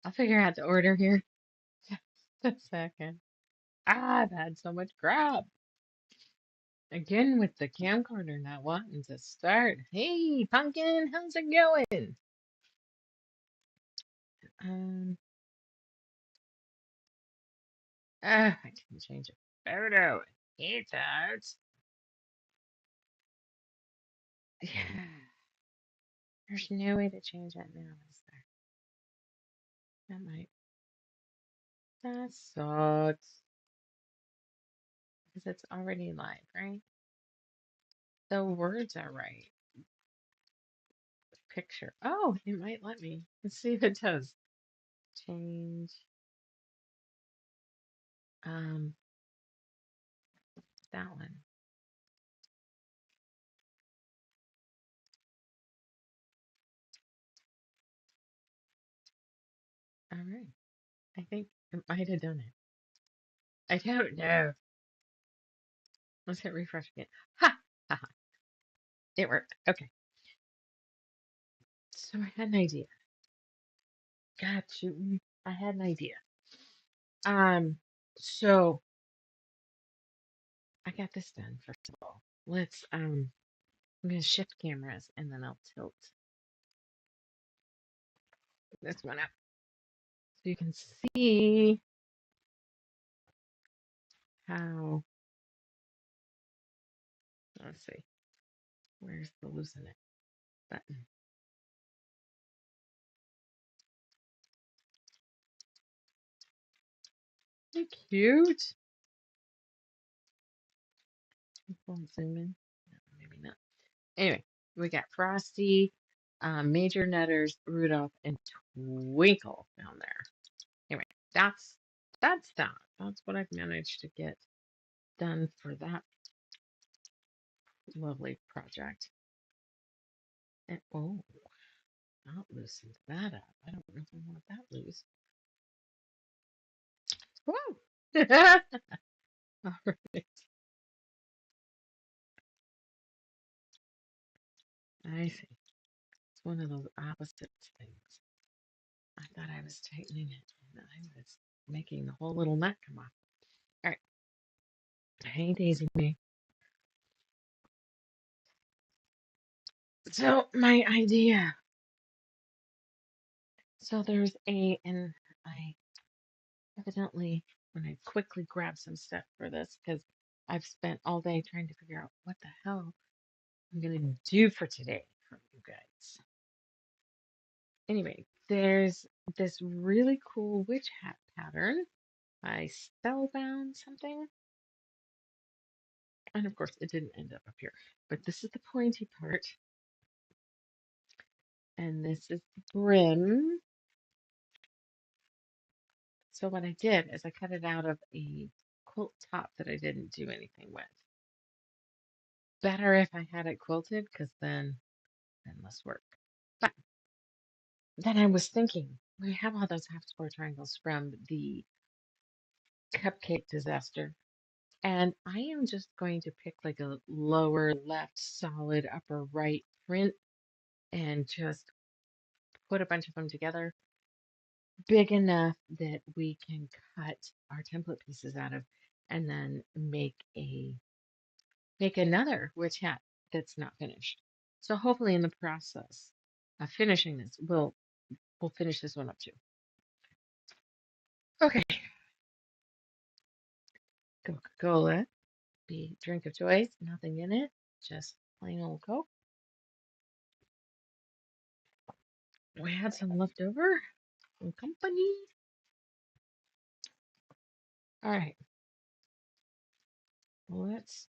I'll figure out the order here. Just a second. I've had so much crap. Again with the camcorder not wanting to start. Hey, Pumpkin, how's it going? Um, I didn't change a photo. Hate that. Yeah, there's no way to change that now, is there? That might. That sucks. Because it's already live, right? The words are right. Picture. Oh, it might let me. Let's see if it does. Change. Um, that one. All right. I think it might have done it. I don't know. Let's hit refresh again. Ha! Ha ha. It worked. Okay. So I had an idea. Got you. I had an idea. Um, so I got this done first of all. I'm gonna shift cameras and then I'll tilt this one up so you can see how, let's see, where's the loosen it button? Isn't it cute? Won't zoom in. No, maybe not. Anyway, we got Frosty, Major Nutters, Rudolph, and Twinkle down there. Anyway, that's that. That's what I've managed to get done for that lovely project. And oh, that loosened that up. I don't know if I want that loose. Woo! All right. I see. It's one of those opposite things. I thought I was tightening it, and I was making the whole little nut come off. All right. Hey, Daisy me. So my idea. So there's and I evidently, when I quickly grabbed some stuff for this, because I've spent all day trying to figure out what the hell I'm gonna do for today for you guys. Anyway, there's this really cool witch hat pattern by Spellbound something. And of course, it didn't end up here. But this is the pointy part, and this is the brim. So what I did is I cut it out of a quilt top that I didn't do anything with. Better if I had it quilted, because then less work. But then I was thinking, we have all those half square triangles from the cupcake disaster. And I am just going to pick like a lower left, solid upper right print and just put a bunch of them together big enough that we can cut our template pieces out of and then make another witch hat that's not finished. So hopefully in the process of finishing this, we'll finish this one up too. Okay, Coca-Cola, be drink of choice, nothing in it, just plain old Coke. We had some left over from company. All right, let's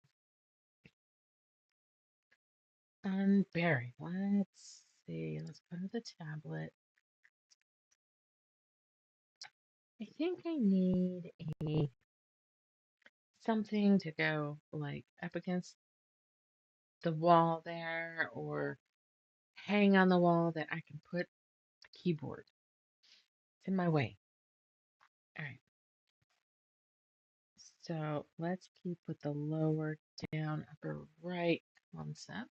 unbury. Let's see. Let's go to the tablet. I think I need a something to go like up against the wall there or hang on the wall that I can put the keyboard. It's in my way. All right. So let's keep with the lower down upper right concept.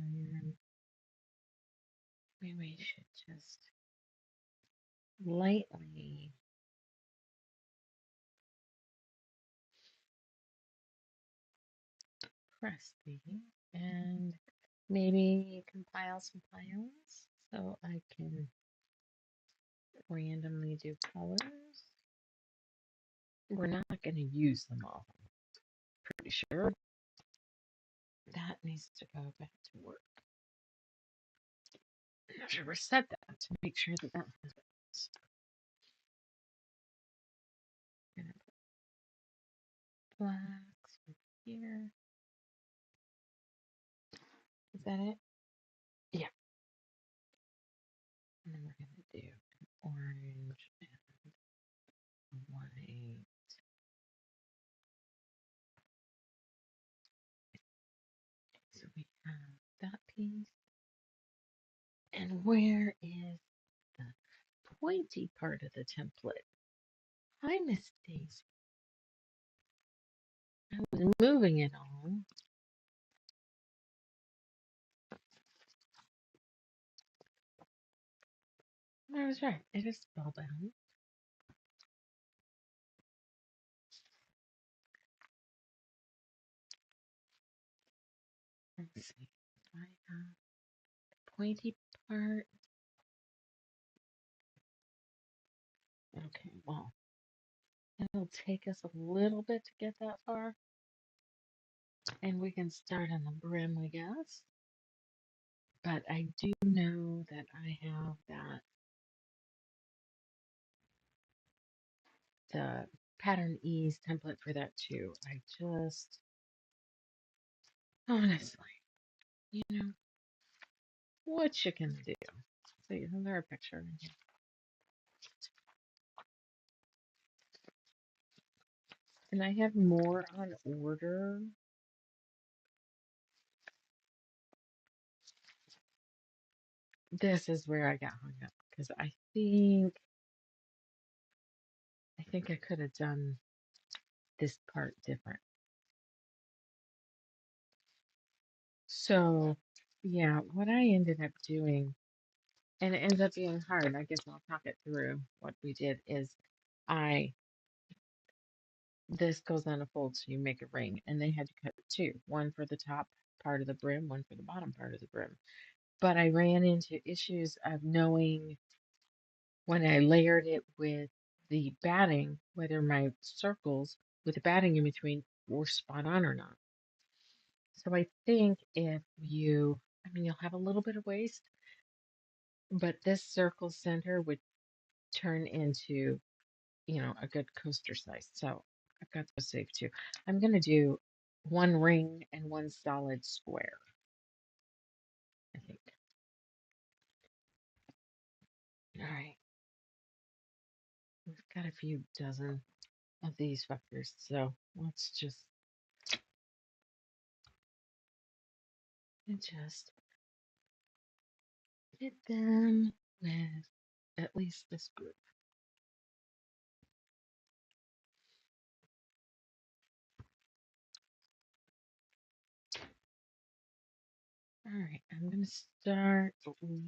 And we should just lightly press these and maybe compile some piles so I can randomly do colors. We're not going to use them all. Pretty sure that needs to go back to work. I'm not sure we set that to make sure that happens. I'm gonna put blacks right here. Is that it? Yeah. And then we're gonna do an orange and white. So we have that piece. And where is the pointy part of the template? Hi, Miss Daisy. I was moving it all. I was right. It is spellbound. Let's see. I have the pointy part. Okay, well, it'll take us a little bit to get that far. And we can start on the brim, I guess. But I do know that I have the pattern ease template for that too. I just, honestly, you know, what you can do. So isn't there a picture in here? And I have more on order. This is where I got hung up because I think I could have done this part different. So yeah, what I ended up doing, and it ends up being hard. I guess I'll talk it through. What we did is I this goes on a fold, so you make a ring, and they had to cut two, one for the top part of the brim, one for the bottom part of the brim. But I ran into issues of knowing when I layered it with the batting, whether my circles with the batting in between were spot on or not. So I think you'll have a little bit of waste, but this circle center would turn into, a good coaster size. So I've got those saved too. I'm going to do one ring and one solid square, I think. All right. We've got a few dozen of these fuckers, so let's just hit them with at least this group. All right, I'm going to start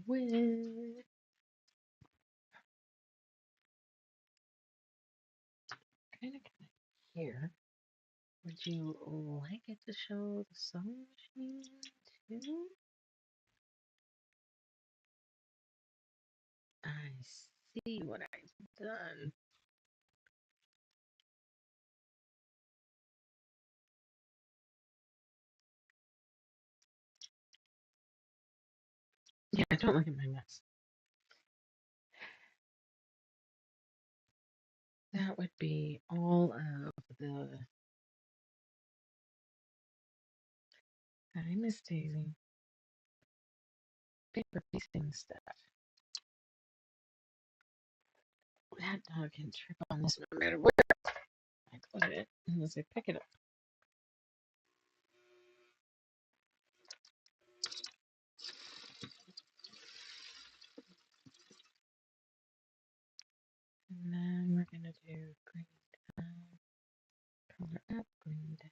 with kind of here. Would you like it to show the sewing machine too? I see what I've done. Yeah, don't look at my mess. That would be all of the. Hi, Miss Daisy. Paper piecing stuff. That dog can trip on this no matter where I put it unless I pick it up. And then we're going to do green down, color up, green down.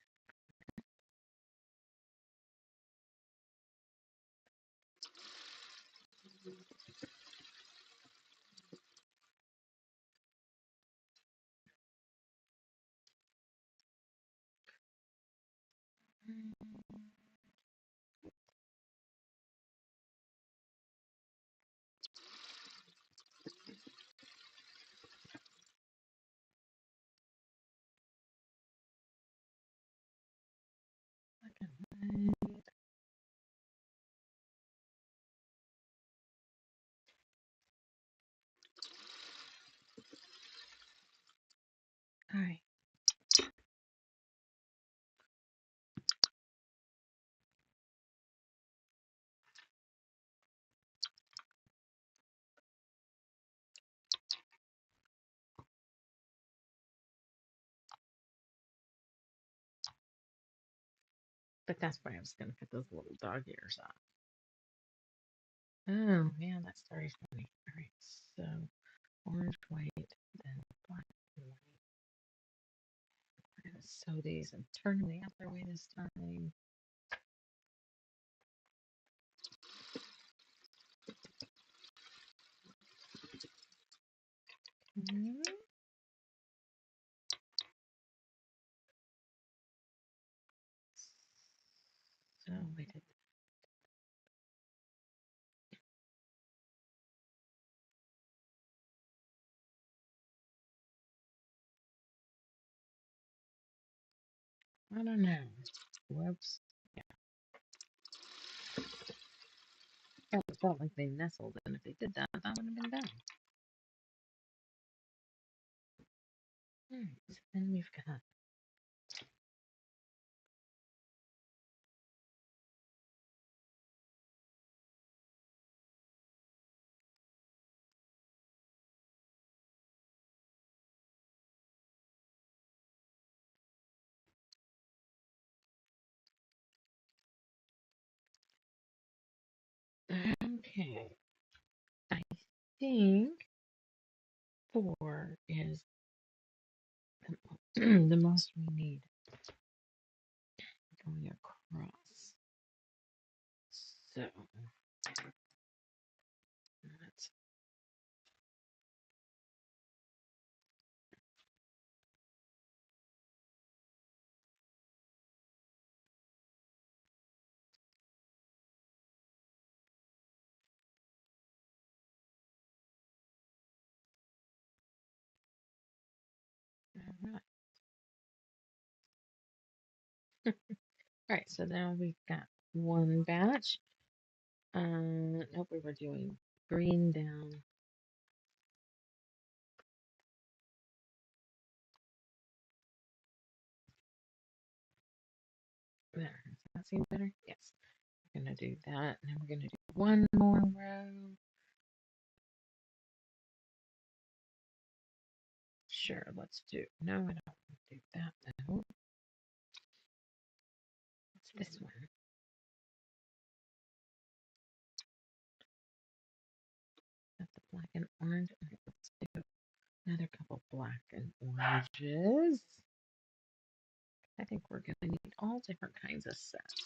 All right. But that's why I was going to cut those little dog ears off. Oh, man, that's very funny. All right, so orange, white, then black and white. We're going to sew these and turn them the other way this time. So we did. I don't know. Whoops. Yeah, it felt like they nestled, and if they did that, that would have been done. All right, so then we've got. Okay, I think 4 is the most we need going across. So let's. All right. All right, so now we've got one batch. Nope, we were doing green down. There, does that seem better? Yes. We're gonna do that, and then we're gonna do one more row. Sure, let's do. No, I don't want to do that though. It's this one. Got the black and orange. Okay, let's do another couple black and oranges. I think we're gonna need all different kinds of sets.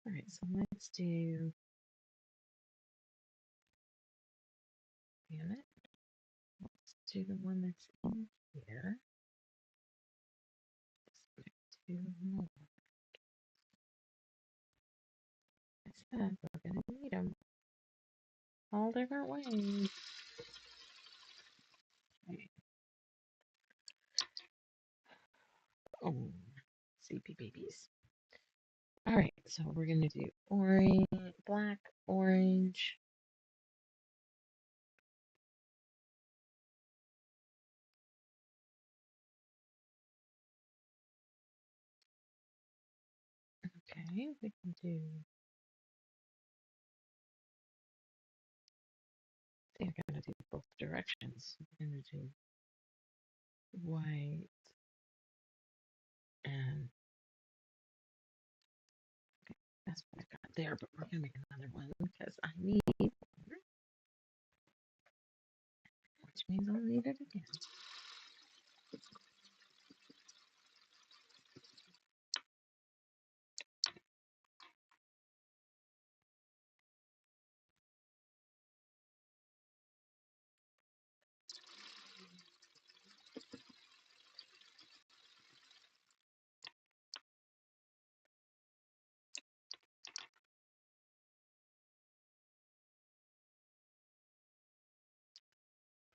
All right, so let's do. Damn it. Let's do the one that's in here. Just put 2 more. I said we're gonna need them all different ways. Okay. Oh, CP babies. All right, so we're gonna do orange, black, orange. Okay, we can do. I think I'm gonna do both directions. We're gonna do white and okay, that's what I got there. But we're gonna make another one because I need, which means I'll need it again.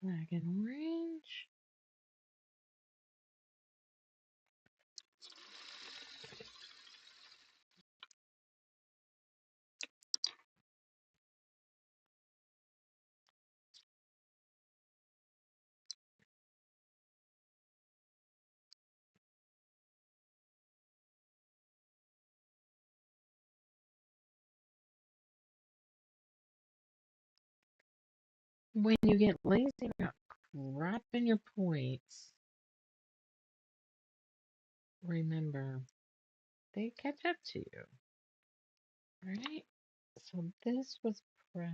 Black and orange. When you get lazy about cropping your points, remember they catch up to you, right? So this was pressed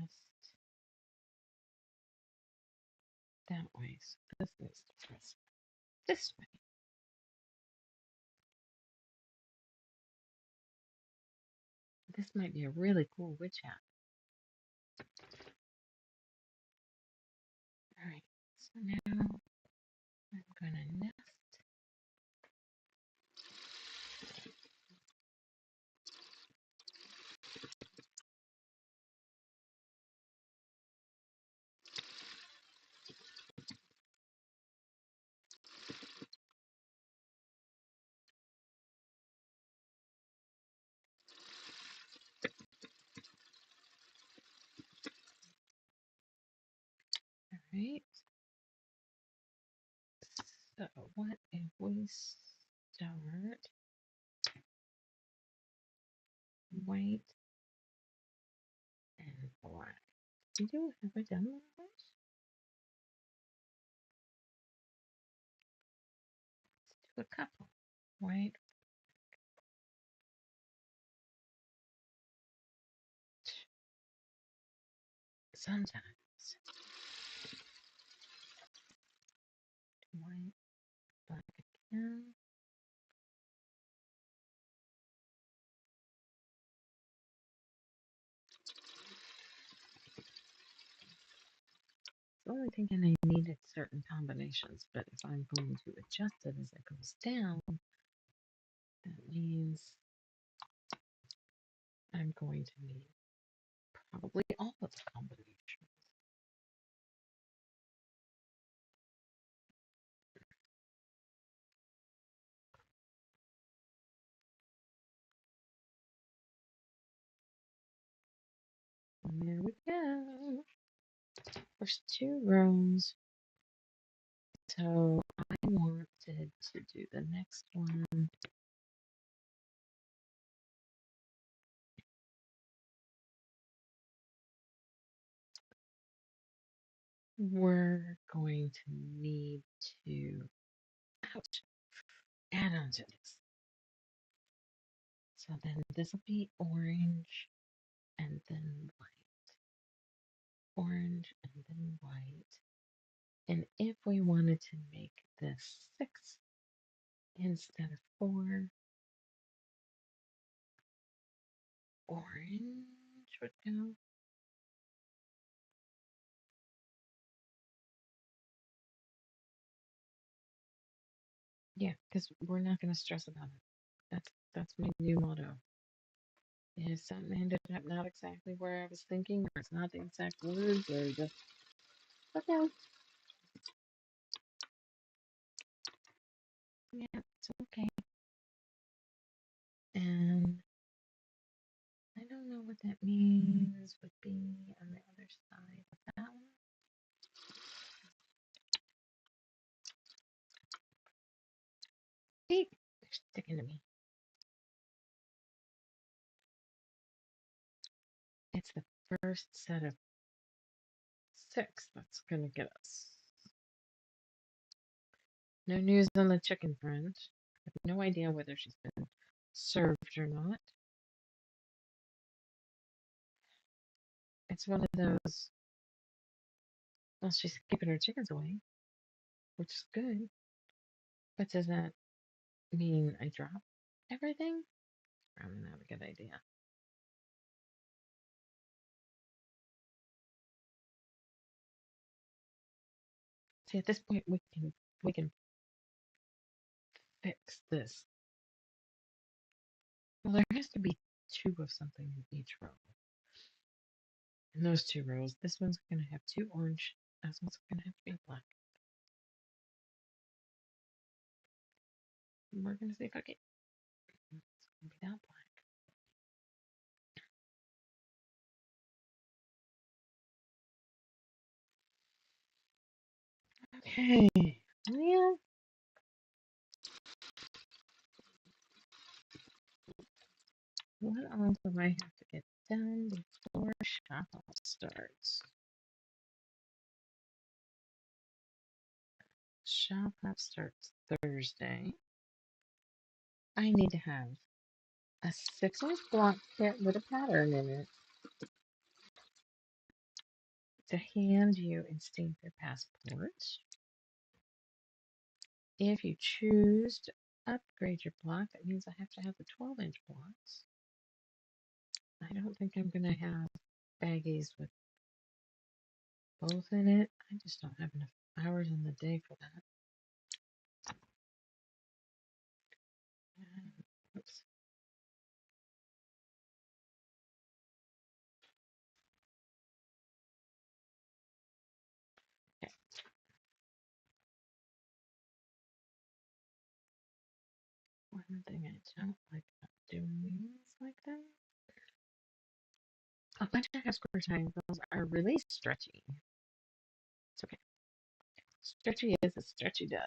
that way, so this needs to press this way. This might be a really cool witch hat. Alright, so now I'm gonna nest. Alright, so what if we start white and black? Have I done one of those? Let's do a couple. White, sometimes. White, black again. The only thing I needed certain combinations, but if I'm going to adjust it as it goes down, that means I'm going to need probably all of the combinations. There we go. First 2 rows. So I wanted to do the next one. We're going to need to add on to this. So then this will be orange and then white. Orange and then white. And if we wanted to make this 6 instead of 4, orange would go. Yeah, because we're not going to stress about it. That's my new motto. If something ended up not exactly where I was thinking, or it's not the exact words, or just okay. Yeah, it's okay. And I don't know what that means would be on the other side of that one. Hey, they're sticking to me. It's the first set of 6 that's going to get us. No news on the chicken front. I have no idea whether she's been served or not. It's one of those. Well, she's keeping her chickens away, which is good. But does that mean I drop everything? Probably not a good idea. See, at this point, we can fix this. Well, there has to be 2 of something in each row. In those 2 rows, this one's going to have 2 orange That's what's gonna have to be black. We're gonna see if I get. It's gonna be that black. Okay. Well, what else do I have to get done before shop starts? Shop starts Thursday. I need to have a 6-inch block kit with a pattern in it to hand you and stamp your passport. If you choose to upgrade your block, that means I have to have the 12-inch blocks. I don't think I'm going to have baggies with both in it. I just don't have enough hours in the day for that. Oops. Okay. One thing I don't like about doing these like that. A bunch of half square triangles are really stretchy. It's okay. Stretchy is as stretchy does.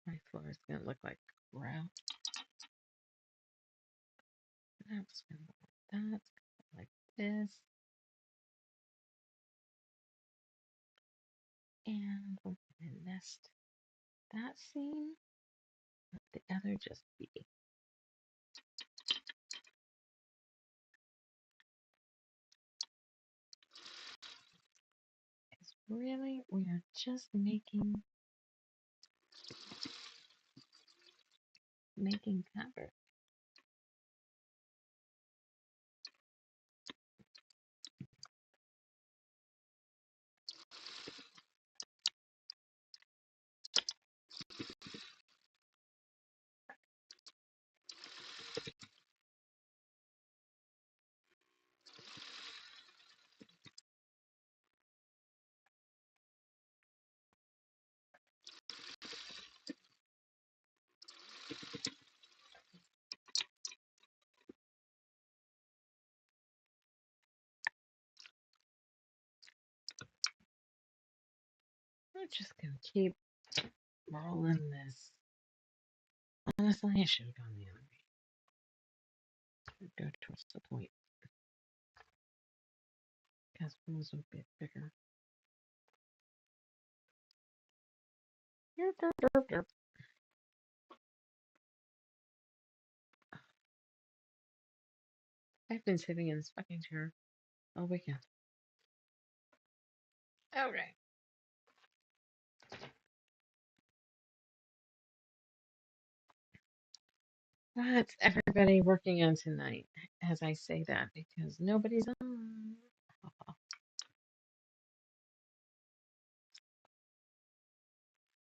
My floor is going to look like crap. That's going to look like that. Like this. And we're going to nest that seam with the other just be. Because really, we are just making fabric. We're just going to keep rolling this. Honestly, I should have gone the other way. Go towards the point. Because it was a bit bigger. I've been sitting in this fucking chair all weekend. Okay. What's everybody working on tonight? As I say that, because nobody's on.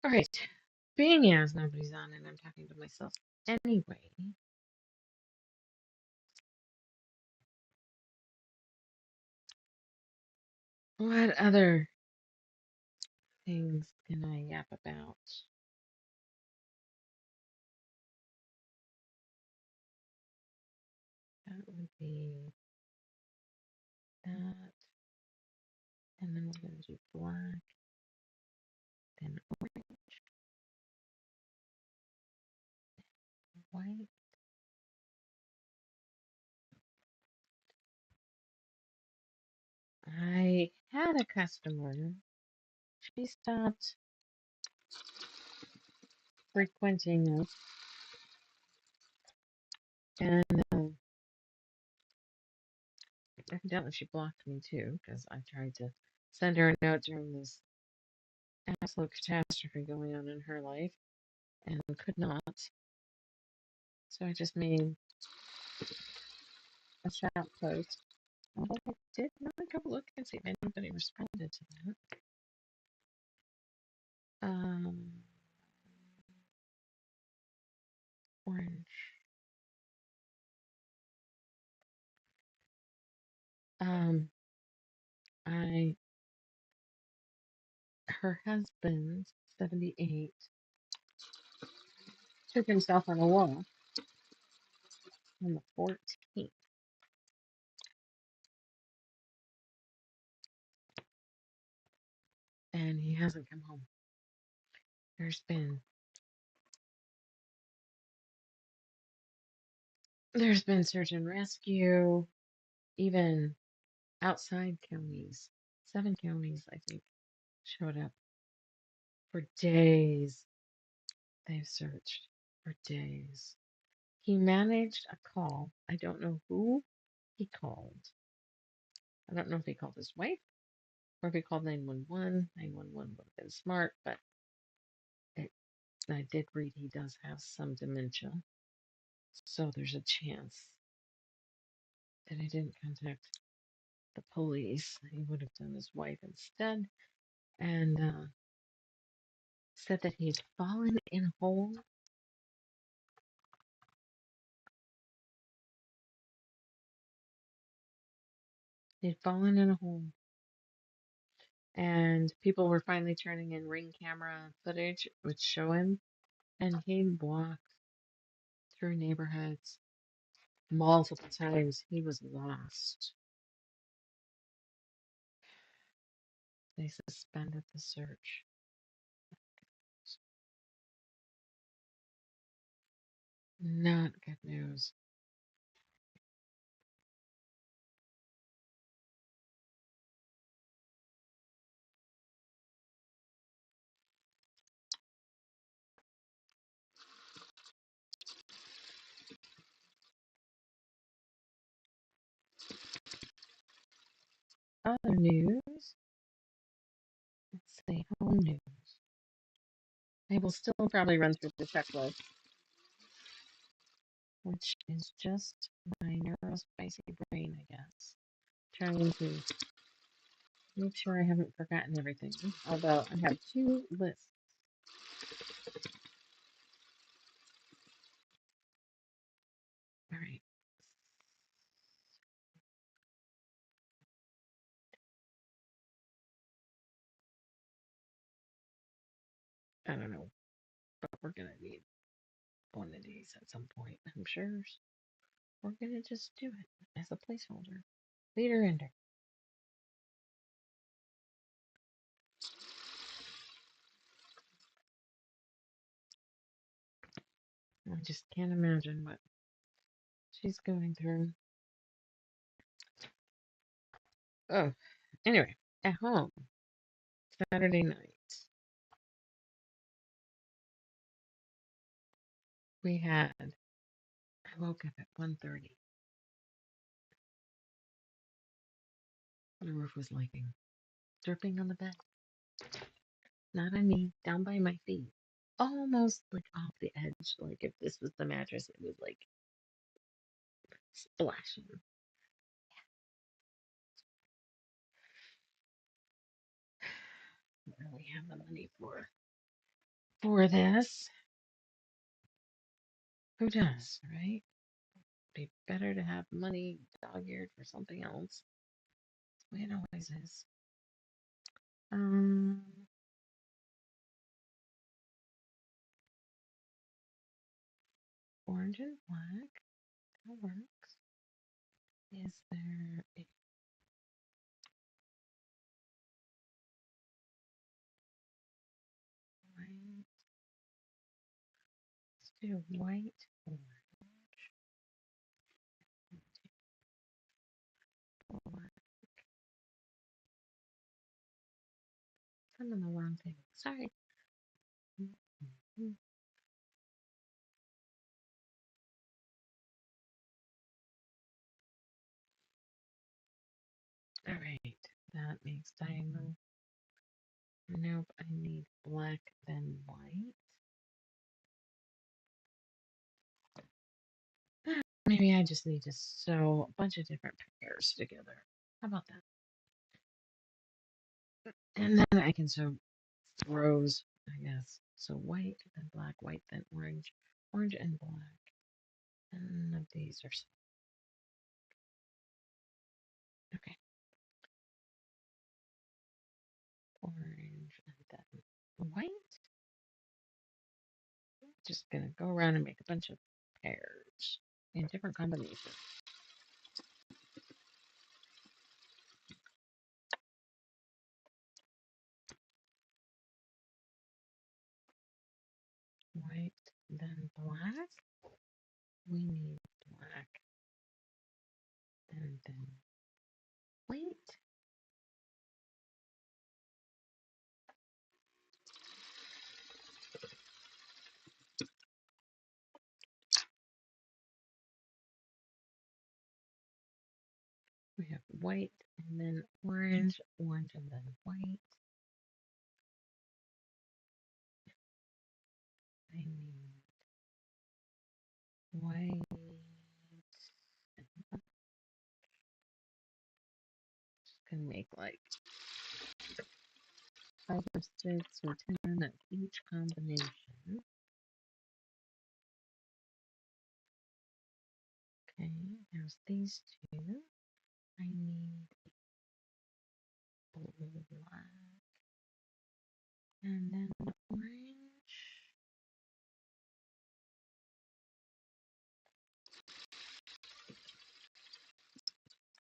All right. Being as nobody's on and I'm talking to myself anyway, what other things can I yap about? That would be that. And then we're going to do black, then orange, white. I had a customer. She stopped frequenting us, and evidently she blocked me too because I tried to send her a note during this absolute catastrophe going on in her life and could not. So I just made a shop post. Although I did not go look and see if anybody responded to that. Um, orange. Um, I her husband, 78, took himself on a walk on the 14th, and he hasn't come home. There's been search and rescue, even outside counties. 7 counties, I think, showed up for days. They've searched for days. He managed a call. I don't know who he called. I don't know if he called his wife or if he called 911. 911 would have been smart, but it, I did read he does have some dementia. So there's a chance that he didn't contact the police. He would have done his wife instead. And said that he had fallen in a hole. He had fallen in a hole. And people were finally turning in ring camera footage, which show him. And he walked through neighborhoods multiple times. He was lost. They suspended the search. Not good news. Other news. Let's see, home news. I will still probably run through the checklist, which is just my neurospicy brain, I guess. Trying to make sure I haven't forgotten everything. Although I have 2 lists. All right. I don't know, but we're gonna need one of these at some point. I'm sure we're gonna just do it as a placeholder. Leader ender. I just can't imagine what she's going through. Oh, anyway, at home, Saturday night, we had, I woke up at 1:30. The roof was leaking, dripping on the bed. Not on me, down by my feet. Almost like off the edge. Like if this was the mattress, it was like splashing. I don't really have the money for this. Who does, right? Be better to have money dog-eared for something else. That's the way it always is. Um, Orange and black. That works. Is there a white? Let's do white, orange, black. I'm on the wrong thing. Sorry. Mhm. All right. That makes diagonal. Nope, I need black, then white. Maybe I just need to sew a bunch of different pairs together. How about that? And then I can sew rows I guess. So white, then black, white, then orange, orange and black. None of these are okay. Orange and then white. Just gonna go around and make a bunch of pairs in different combinations. White, then black. We need black, and then white. We have white, and then orange, orange, and then white. I need white. Just gonna make like 5 or 6 or 10 of each combination. Okay, there's these two. I need black and then orange.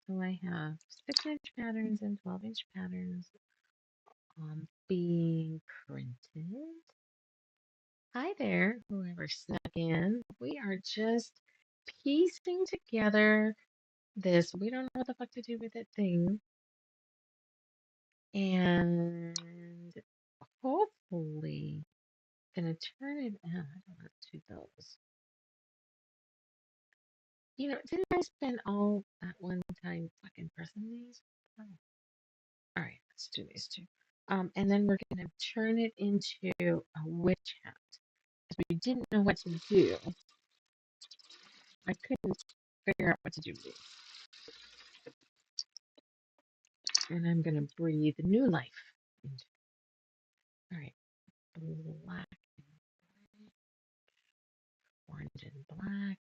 So I have 6-inch patterns and 12-inch patterns being printed. Hi there, whoever snuck in. We are just piecing together this we don't know what the fuck to do with it thing. And hopefully gonna turn it out. I don't want to do those. You know, didn't I spend all that one time fucking pressing these? Oh. All right, let's do these two. And then we're gonna turn it into a witch hat. Because we didn't know what to do. I couldn't figure out what to do with these. And I'm gonna breathe new life into. All right, black and orange and black.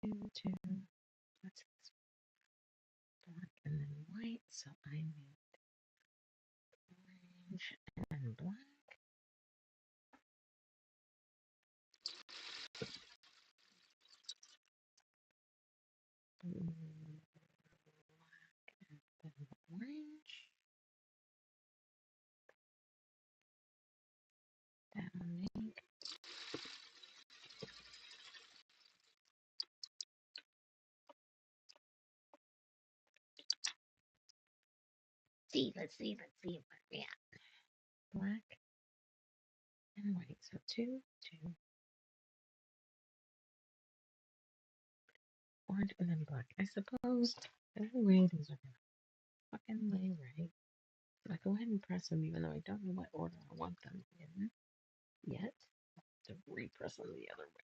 Two. What's this? Black and then white. So I need orange and black. Black and then orange. That'll make. Let's see where we at. Black and white. So two. Orange and then black. I suppose every way these are gonna fucking lay right. I go ahead and press them even though I don't know what order I want them in yet. To repress them the other way.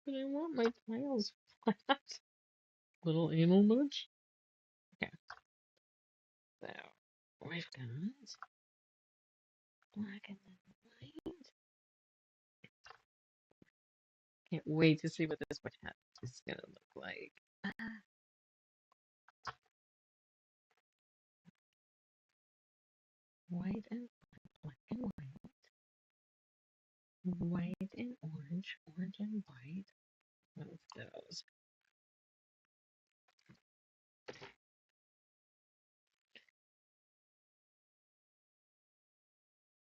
But I want my tiles flat. Little anal nudge. Okay. So we've got black and then white. Can't wait to see what this witch hat is gonna look like. White and black and white. White and orange. Orange and white. What of those?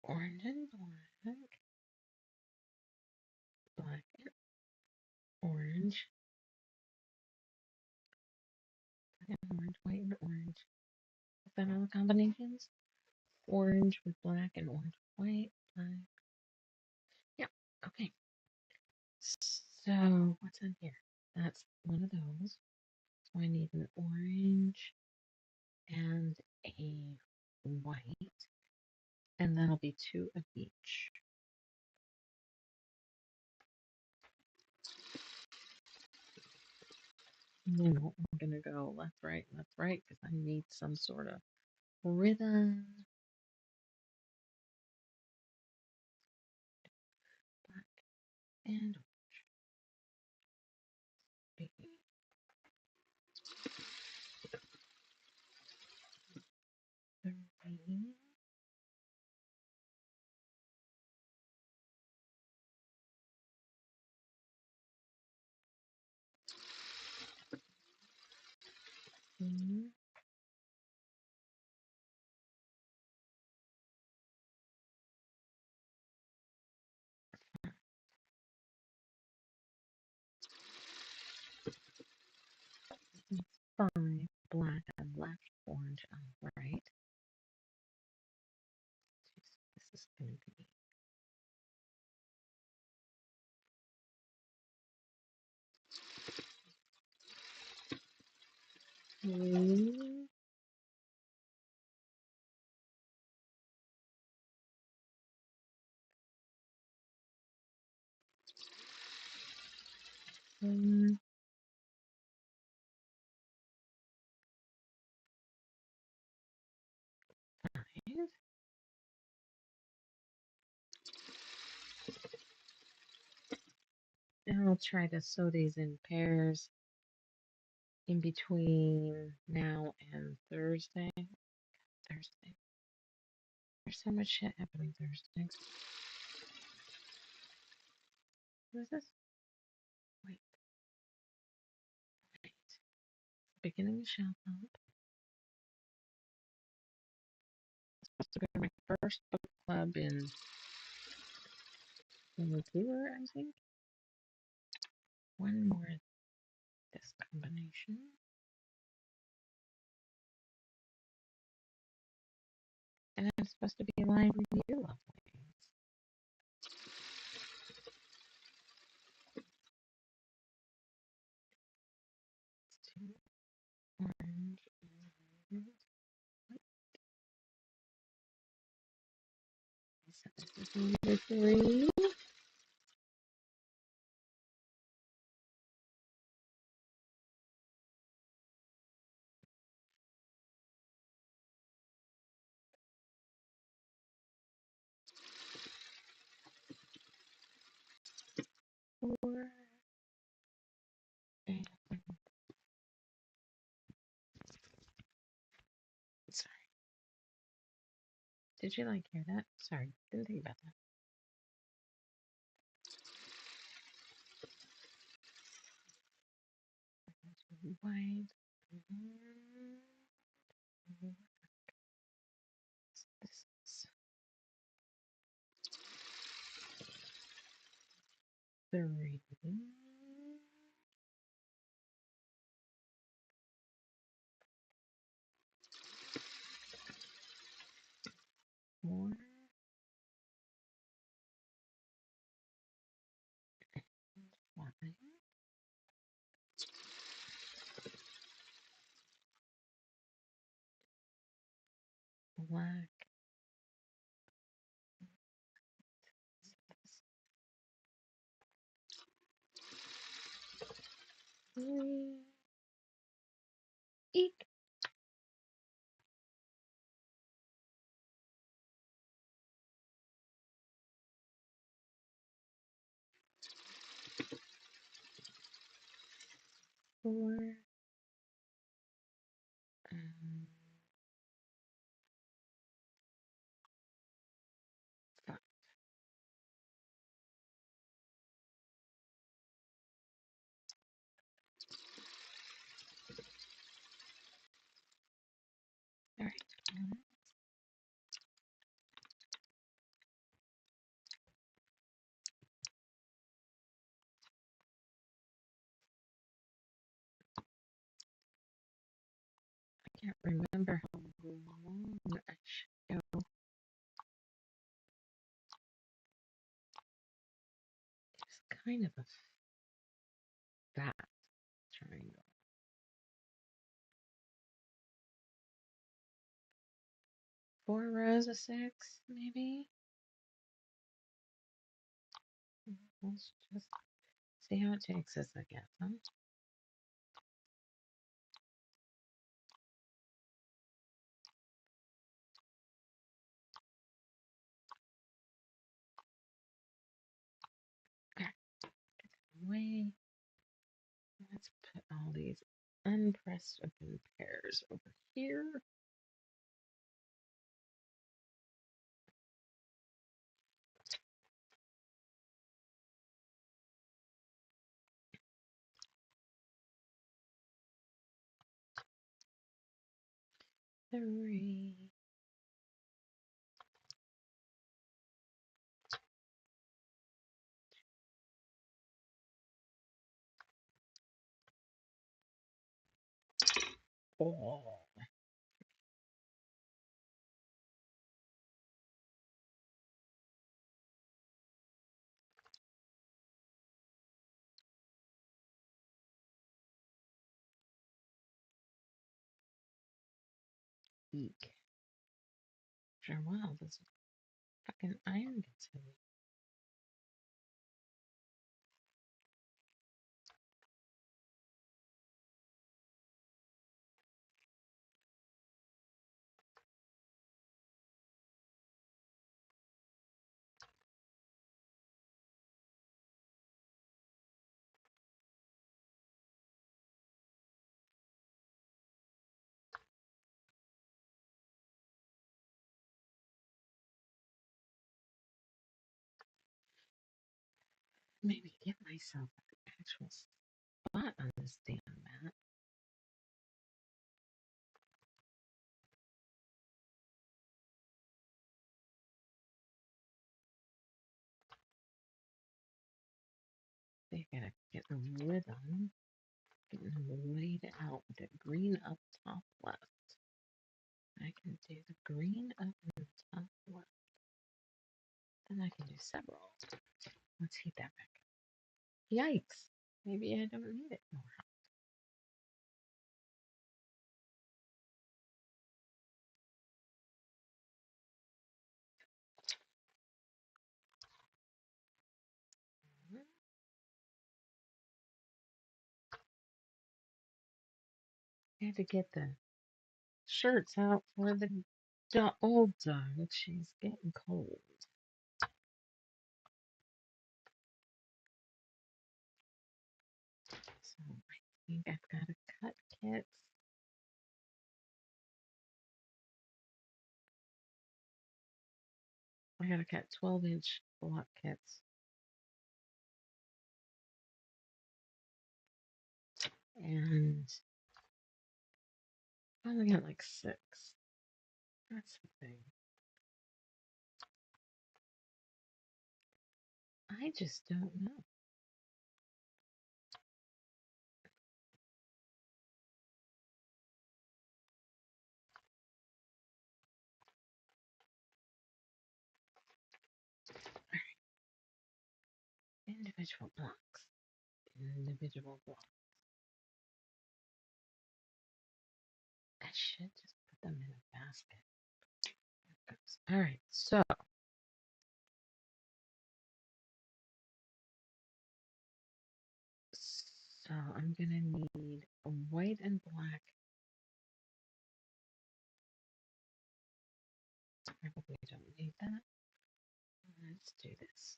Orange and black. Black and orange. Black and orange. White and orange. Is that all the combinations? Orange with black and orange with white. Black. Yep. Okay. So what's in here? That's one of those. So I need an orange and a white, and that'll be 2 of each. No, I'm gonna go left, right, because I need some sort of rhythm. Black and baby. Three. Four, 5. Black on left, orange on right. This is gonna be 3. 4, 5. And I'll try to sew these in pairs in between now and Thursday. Thursday. There's so much shit happening Thursday. What is this? Wait. Right. Beginning of shell up. Supposed to go to my first book club in Vancouver, I think. One more this combination. And I'm supposed to be live with you, lovely. 2 orange and so this is number 3. 4 and sorry. Did you like hear that? Sorry, didn't think about that. White. This is 3. 4. 5. Black. 3. Eek. 4. Um, 5. All right. I can't remember how long I should go. It's kind of a fat triangle. 4 rows of 6, maybe? Let's just see how it takes us, I guess, huh? away. Let's put all these unpressed open pears over here. Three. Oh. Eek. After a while, this fucking iron gets heavy. Maybe give myself an actual spot on this damn mat. They gotta get a rhythm, getting them laid out with the green up top left. I can do the green up in the top left. Then I can do several. Let's heat that back. Yikes! Maybe I don't need it more. I had to get the shirts out for the old dog. She's getting cold. So I think I've got to cut kits. I gotta cut 12-inch block kits. And I only got like 6. That's the thing. I just don't know. Individual blocks. Individual blocks. I should just put them in a basket. Alright, so I'm gonna need a white and black. Probably don't need that. Let's do this.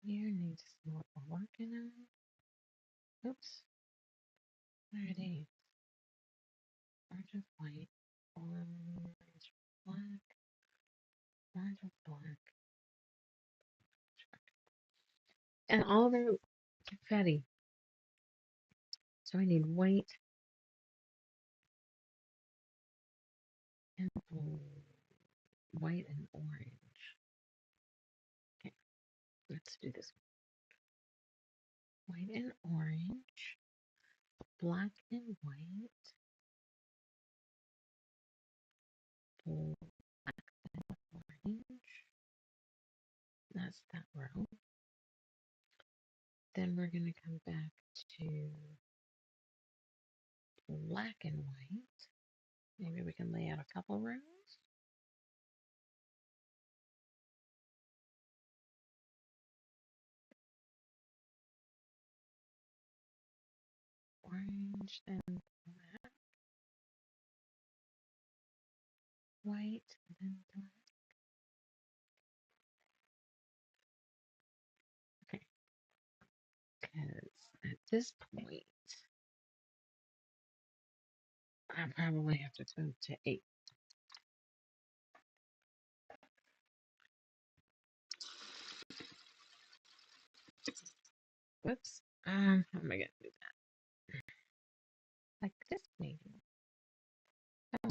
You need some more working on. Oops. Alrighty. Orange with white. Orange, black. Orange with black. And all the confetti. So I need white and blue. White and orange. Okay, let's do this. White and orange. Black and white. Black and orange. That's that row. Then we're going to come back to black and white. Maybe we can lay out a couple rows. Orange, then black. White, then black. Okay. this point, I probably have to go to 8. Whoops. How am I gonna do that? Like this, maybe. Oh,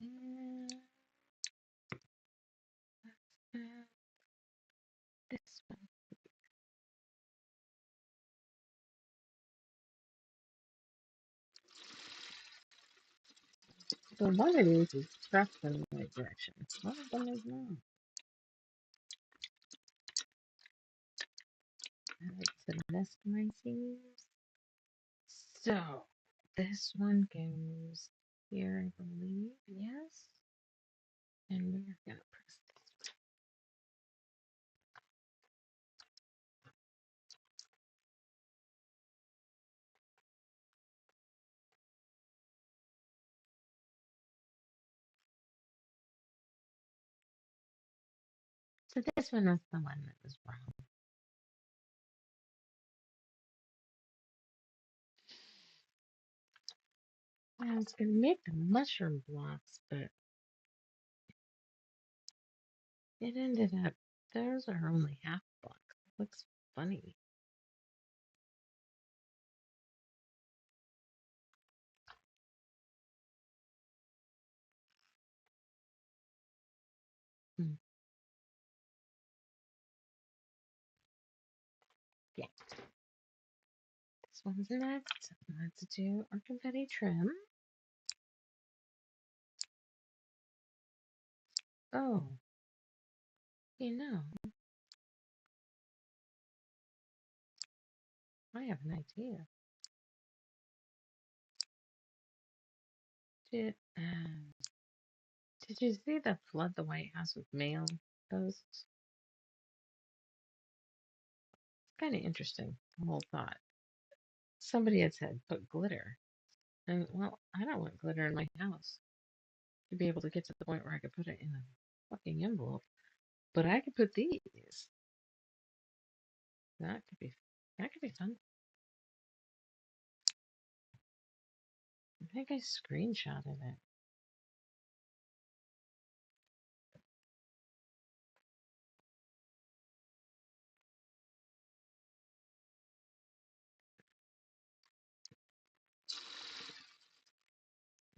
and uh, this one. So one of these is tracked in the right direction. One of them is not. I like to nest my seams. So this one goes here, I believe. Yes. And we're gonna press this. So this one is the one that was wrong. I was gonna make the mushroom blocks, but it ended up those are only half blocks. It looks funny. Hmm. Yeah. This one's next. Let's do our confetti trim. Oh, you know, I have an idea. Did you see the flood the White House with mail posts? It's kind of interesting, the whole thought. Somebody had said, put glitter. And, well, I don't want glitter in my house to be able to get to the point where I could put it in a fucking envelope. But I could put these. That could be that could be fun. I think I screenshotted it.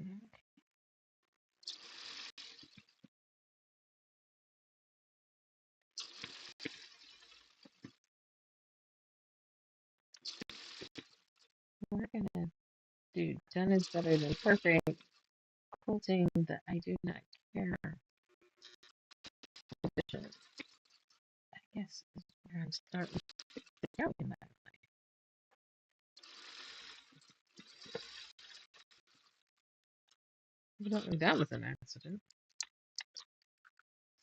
Okay. We're gonna do done is better than perfect quilting that I do not care. I guess is where I'm starting to go in that. Evidently that was an accident.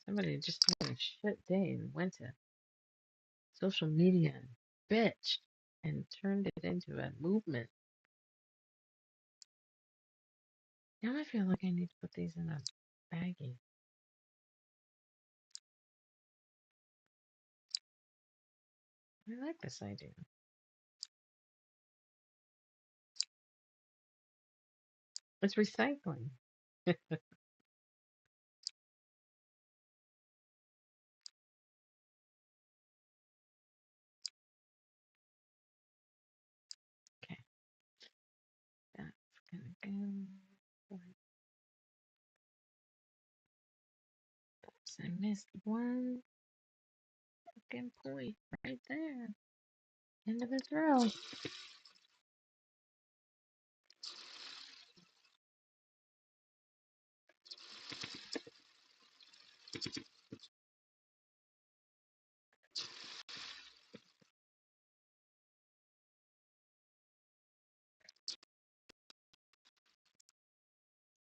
Somebody just had a shit day and went to social media and bitched and turned it into a movement. Now I feel like I need to put these in a baggie. I like this idea. It's recycling. Okay, that's gonna go. Oops, I missed one fucking point right there. End of this row.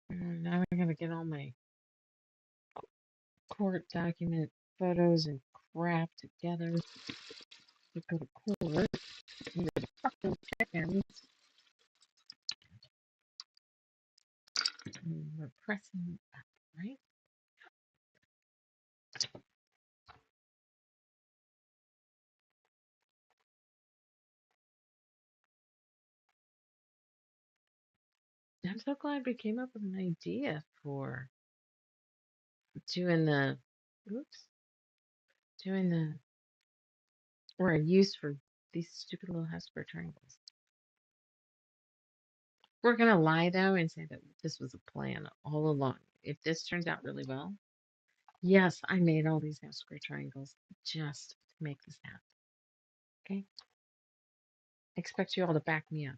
Now I gotta get all my court document photos and crap together. We go to court. We go to fucking chickens. And we're pressing up, right? I'm so glad we came up with an idea for doing the, oops, doing the, or a use for these stupid little house square triangles. We're going to lie, though, and say that this was a plan all along. If this turns out really well, yes, I made all these half square triangles just to make this happen. Okay? Expect you all to back me up.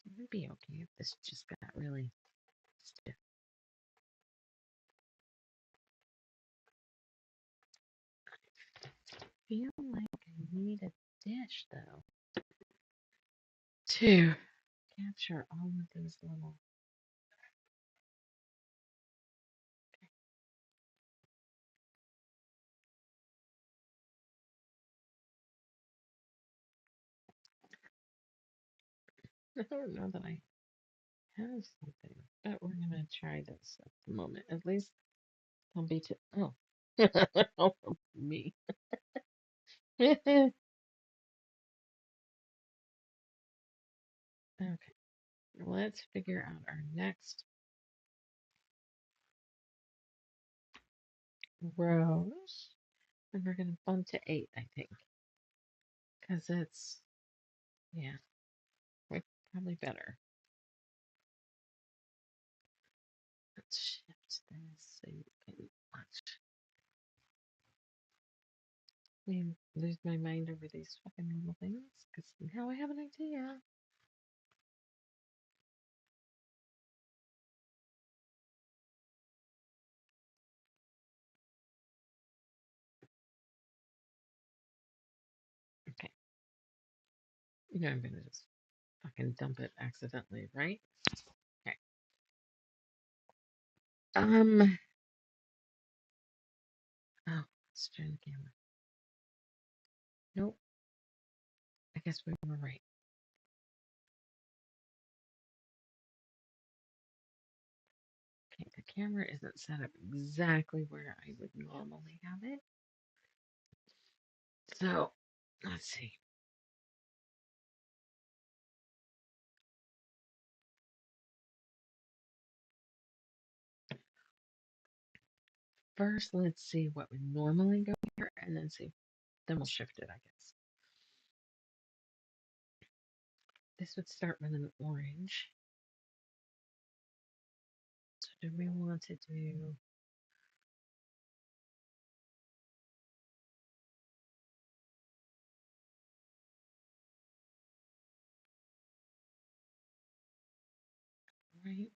It would be okay if this just got really stiff. I feel like I need a dish, though, to capture all of these little. I don't know that I have something, but we're gonna try this at the moment. At least I'll be to. Oh, oh, me. Okay, let's figure out our next rows, and we're gonna bump to 8, I think, because it's yeah, we're probably better. Let's shift this so you can watch me lose my mind over these fucking little things, because now I have an idea. Okay, you know I'm gonna just fucking dump it accidentally, right? Okay. Oh, let's turn the camera. Nope. I guess we were right. Okay, the camera isn't set up exactly where I would normally have it. So, let's see. First, let's see what would normally go here, and then see. Then we'll shift it, I guess. This would start with an orange. So, do we want to do right,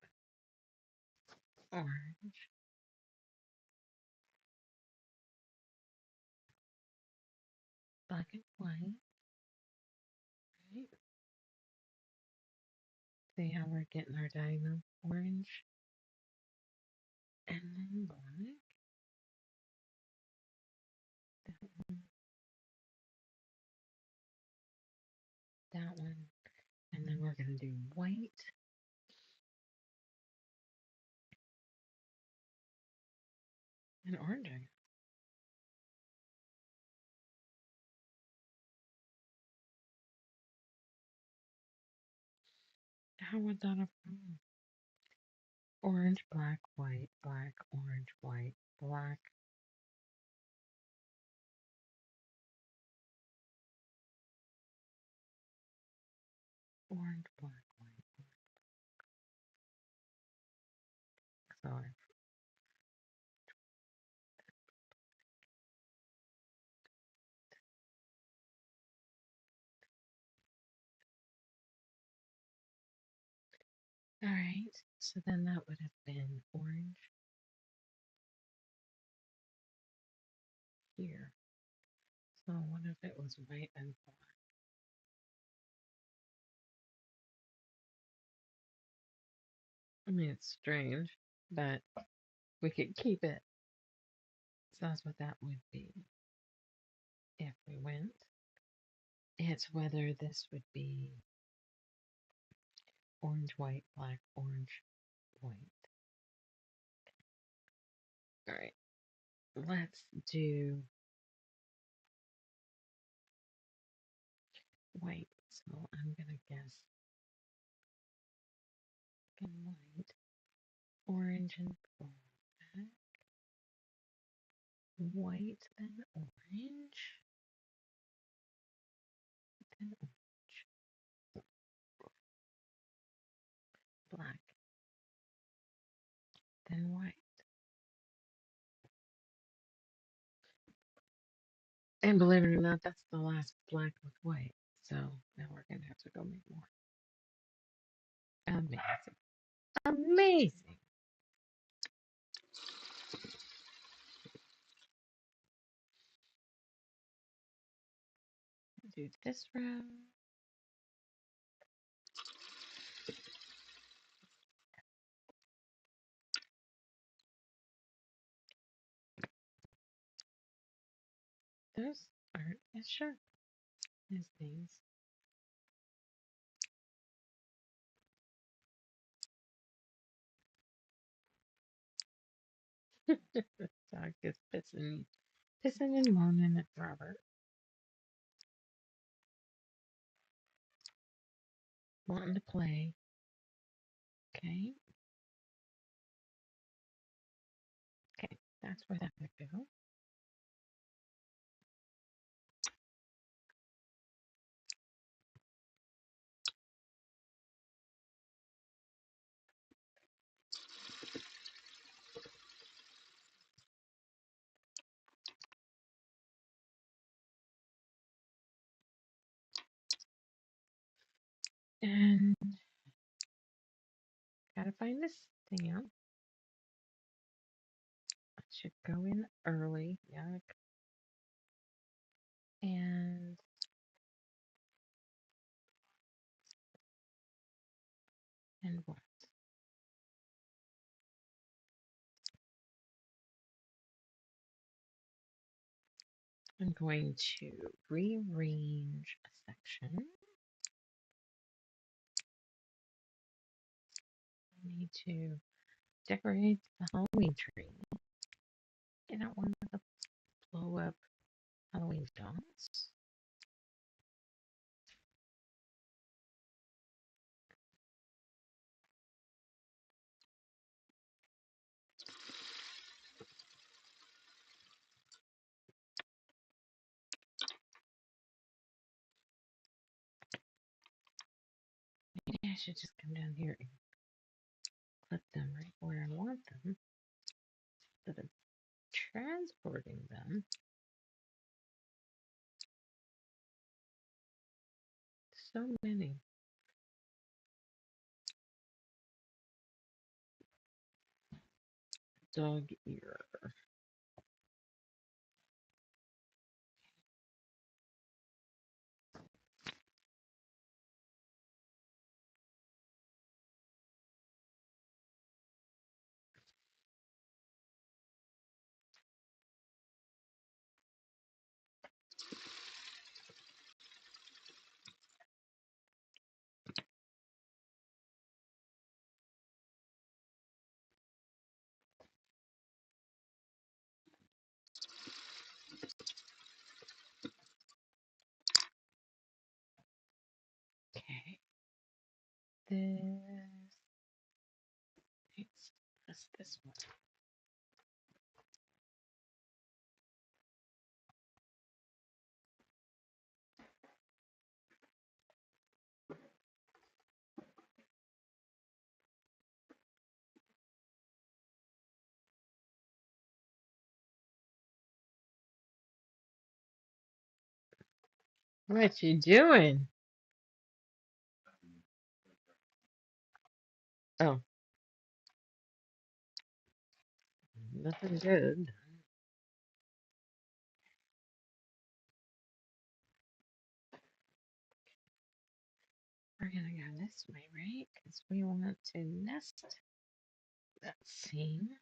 orange, black and white? Right. See how we're getting our diagonal orange, and then black. That one, that one, and then we're gonna do white and orange. How would that have gone? Orange, black, white, black, orange, white, black. Orange, black, white, black. Sorry. All right. So then that would have been orange, Oh, what if it was white and black? I mean, it's strange, but we could keep it. So that's what that would be if we went. It's whether this would be orange, white, black, orange, white. All right, let's do white. So I'm gonna guess and white, orange and black, white then orange, then orange, black, then white. And believe it or not, that's the last black with white. So now we're gonna have to go make more. Amazing. Amazing. Do this row. Those aren't as sharp as these. Dog is pissing and moaning at Robert. Wanting to play. Okay. Okay. That's where that would go. And gotta find this stamp. I should go in early. Yuck. And what? I'm going to rearrange a section. I need to decorate the Halloween tree. You don't want to blow up Halloween dogs. Maybe I should just come down here and clip them right where I want them instead of transporting them. So many. Dog ear. Okay. This one. What you doing? Oh, nothing good. We're gonna go this way, right? Because we want to nest. Let's see.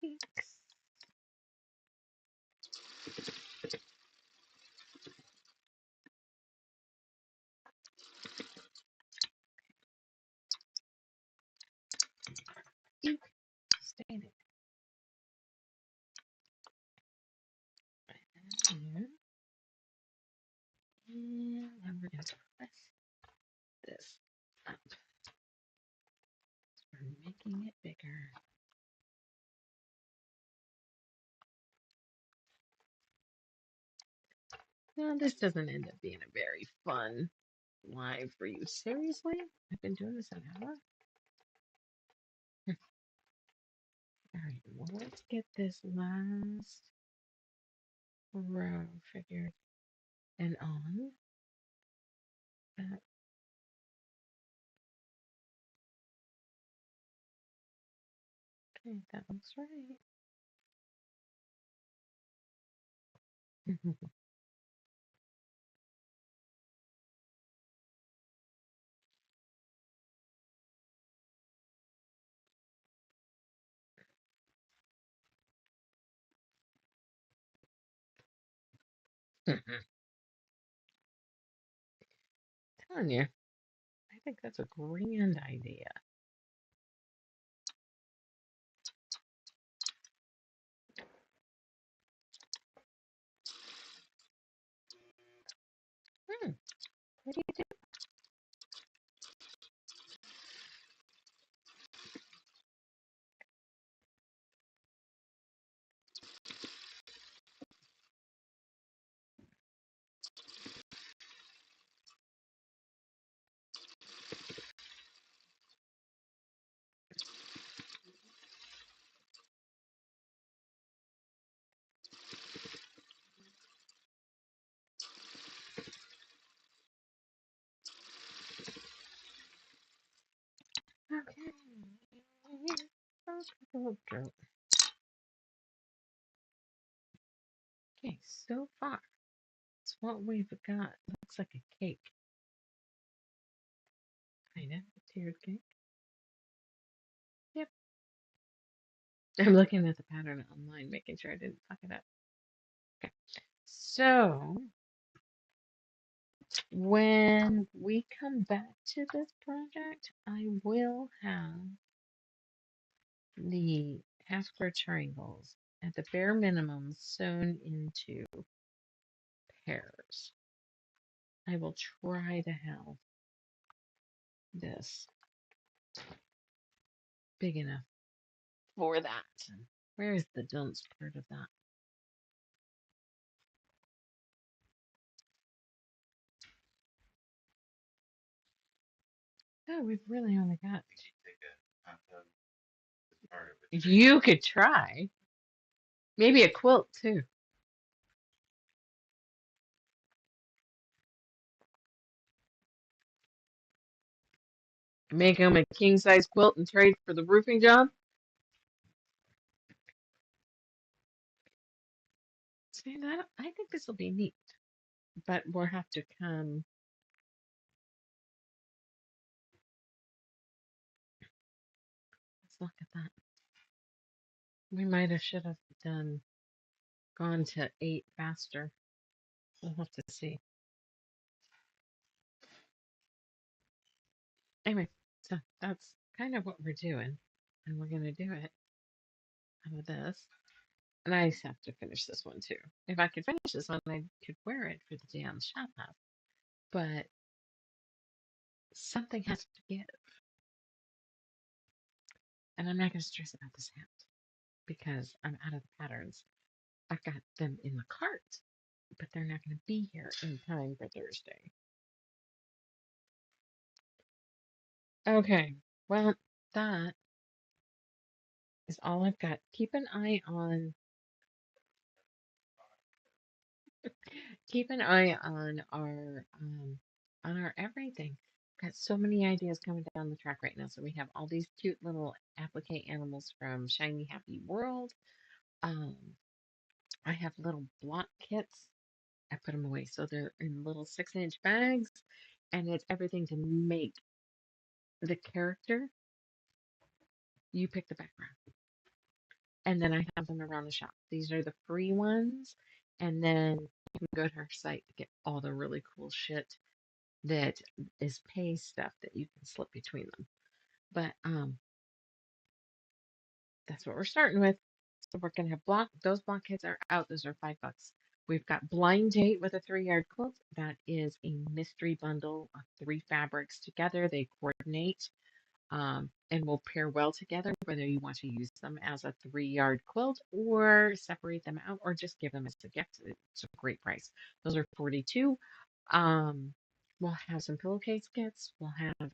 Thanks. You stay there. Here. And then we're gonna press this up. We're making it bigger. Well, this doesn't end up being a very fun live for you. Seriously? I've been doing this an hour? Alright, well, let's get this last row figured and on. Okay, that looks right. Telling you, I think that's a grand idea. What do you do? Okay. Okay, so far, it's what we've got. Looks like a cake. Kind of. A tiered cake. Yep. I'm looking at the pattern online, making sure I didn't fuck it up. Okay. So, when we come back to this project, I will have the half square triangles at the bare minimum sewn into pairs. I will try to have this big enough for that. Where is the dunce part of that? Oh, we've really only got. You could try. Maybe a quilt too. Make them a king size quilt and trade for the roofing job. See that? I think this will be neat, but we'll have to come. Let's look at that. We might have should have gone to 8 faster. We'll have to see. Anyway, so that's kind of what we're doing, and we're gonna do it out of this. And I just have to finish this one too. If I could finish this one, I could wear it for the day on the shop house. But something has to give. And I'm not going to stress about this hat because I'm out of the patterns. I've got them in the cart, but they're not going to be here in time for Thursday. Okay, well, that is all I've got. Keep an eye on our everything. Got so many ideas coming down the track right now. So we have all these cute little applique animals from Shiny Happy World. Um, I have little block kits. I put them away so they're in little 6-inch bags, and it's everything to make the character. You pick the background, and then I have them around the shop. These are the free ones, and then you can go to our site to get all the really cool shit that is pay stuff that you can slip between them. But that's what we're starting with. So we're gonna have those block kits are out. Those are $5. We've got Blind Date with a 3-yard quilt. That is a mystery bundle of 3 fabrics together. They coordinate and will pair well together, whether you want to use them as a 3-yard quilt or separate them out or just give them as a gift. It's a great price. Those are 42. Um, we'll have some pillowcase kits. We'll have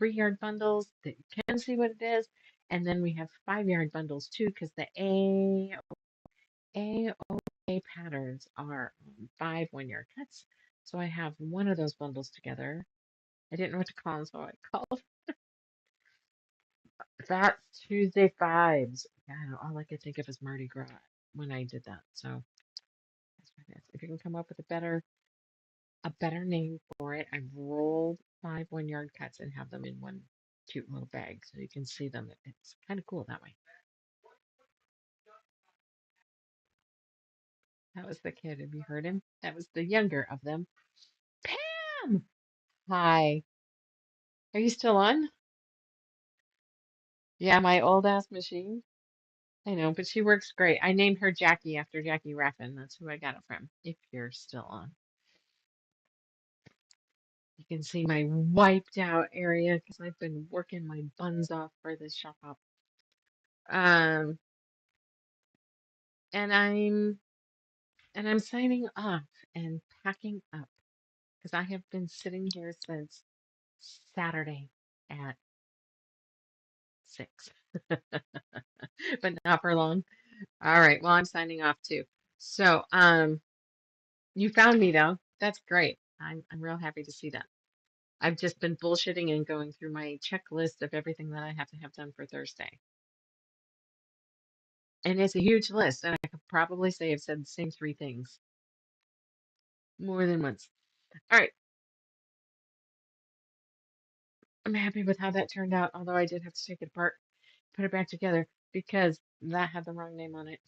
3-yard bundles that you can see what it is. And then we have 5-yard bundles too, because the AOA patterns are 5 1-yard cuts. So I have one of those bundles together. I didn't know what to call them, so I called Fat Tuesday Fives. Yeah, all I could think of is Mardi Gras when I did that. So that's what it is. If you can come up with a better name for it, I've rolled 5 1-yard cuts and have them in one cute little bag so you can see them. It's kind of cool that way. That was the kid. Have you heard him? That was the younger of them. Pam! Hi. Are you still on? Yeah, my old ass machine. I know, but she works great. I named her Jackie after Jackie Raffin. That's who I got it from, if you're still on. You can see my wiped out area because I've been working my buns off for this shop up. Um, and I'm signing off and packing up because I have been sitting here since Saturday at 6, but not for long. All right, well, I'm signing off too. So, you found me though. That's great. I'm real happy to see that. I've just been bullshitting and going through my checklist of everything that I have to have done for Thursday. And it's a huge list, and I could probably say I've said the same 3 things more than once. All right, I'm happy with how that turned out, although I did have to take it apart, put it back together because that had the wrong name on it.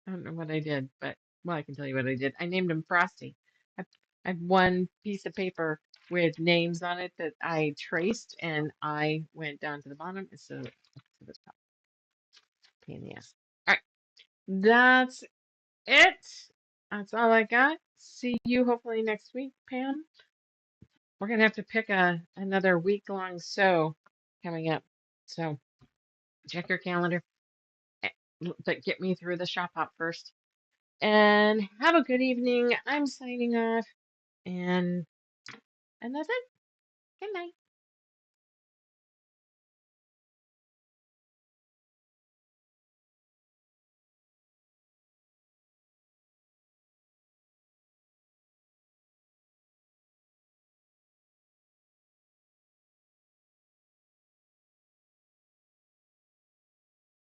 I don't know what I did, but well, I can tell you what I did. I named him Frosty. I, I have one piece of paper with names on it that I traced, and I went down to the bottom instead of to the top. Pain in the ass. All right, that's it. That's all I got. See you hopefully next week, Pam. We're gonna have to pick another week-long sew coming up. So check your calendar, eh, but get me through the shop hop first. And have a good evening. I'm signing off, and that's it. Good night.